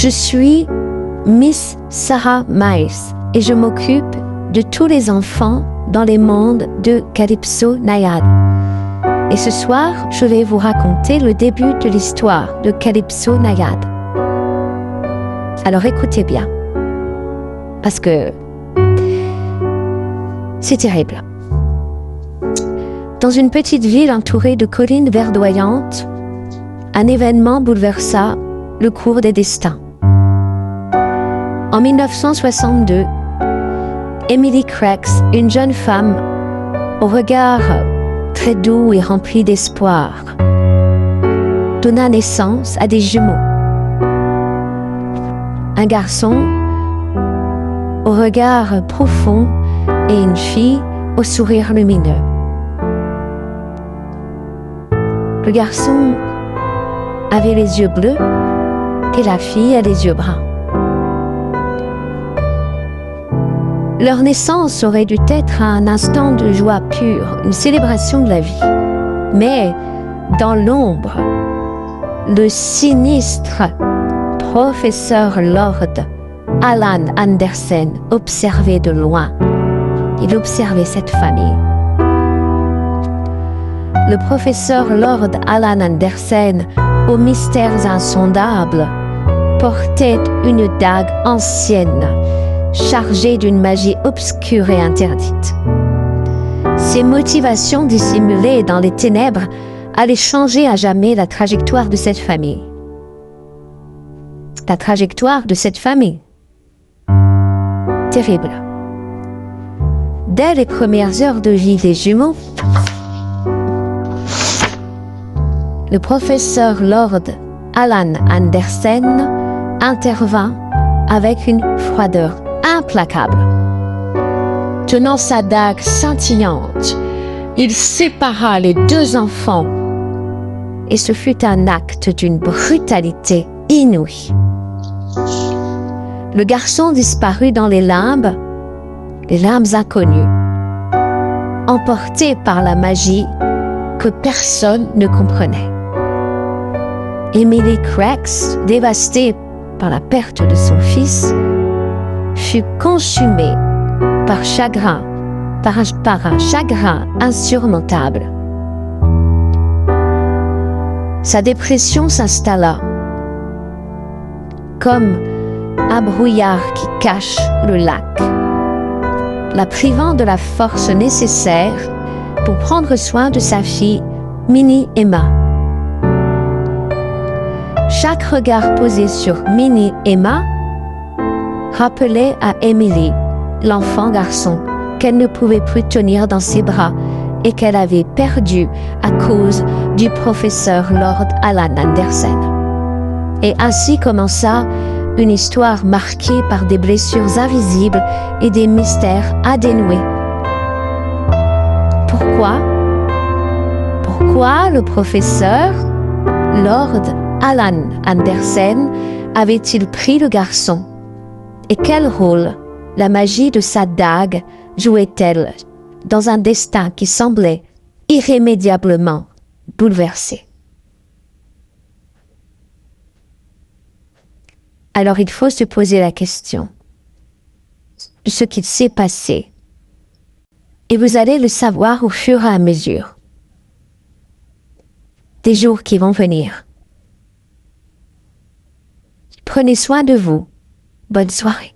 Je suis Miss Sarah Miles et je m'occupe de tous les enfants dans les mondes de Calypso Nayade. Et ce soir, je vais vous raconter le début de l'histoire de Calypso Nayade. Alors écoutez bien, parce que c'est terrible. Dans une petite ville entourée de collines verdoyantes, un événement bouleversa le cours des destins. En 1962, Emily Cracks, une jeune femme au regard très doux et rempli d'espoir, donna naissance à des jumeaux. Un garçon au regard profond et une fille au sourire lumineux. Le garçon avait les yeux bleus et la fille a les yeux bruns. Leur naissance aurait dû être un instant de joie pure, une célébration de la vie. Mais, dans l'ombre, le sinistre professeur Lord Alan Andersen observait de loin. Il observait cette famille. Le professeur Lord Alan Andersen, aux mystères insondables, portait une dague ancienne, chargée d'une magie obscure et interdite. Ses motivations dissimulées dans les ténèbres allaient changer à jamais la trajectoire de cette famille. La trajectoire de cette famille. Terrible. Dès les premières heures de vie des jumeaux, le professeur Lord Alan Andersen intervint avec une froideur implacable. Tenant sa dague scintillante, il sépara les deux enfants et ce fut un acte d'une brutalité inouïe. Le garçon disparut dans les limbes inconnues, emporté par la magie que personne ne comprenait. Emily Cracks, dévastée par la perte de son fils, fut consumée par un chagrin insurmontable. Sa dépression s'installa comme un brouillard qui cache le lac, la privant de la force nécessaire pour prendre soin de sa fille, Minnie Emma. Chaque regard posé sur Minnie Emma rappelait à Emily, l'enfant garçon, qu'elle ne pouvait plus tenir dans ses bras et qu'elle avait perdu à cause du professeur Lord Alan Andersen. Et ainsi commença une histoire marquée par des blessures invisibles et des mystères à dénouer. Pourquoi le professeur Lord Alan Andersen avait-il pris le garçon? Et quel rôle la magie de sa dague jouait-elle dans un destin qui semblait irrémédiablement bouleversé? Alors il faut se poser la question de ce qu'il s'est passé. Et vous allez le savoir au fur et à mesure des jours qui vont venir. Prenez soin de vous. Bonne soirée.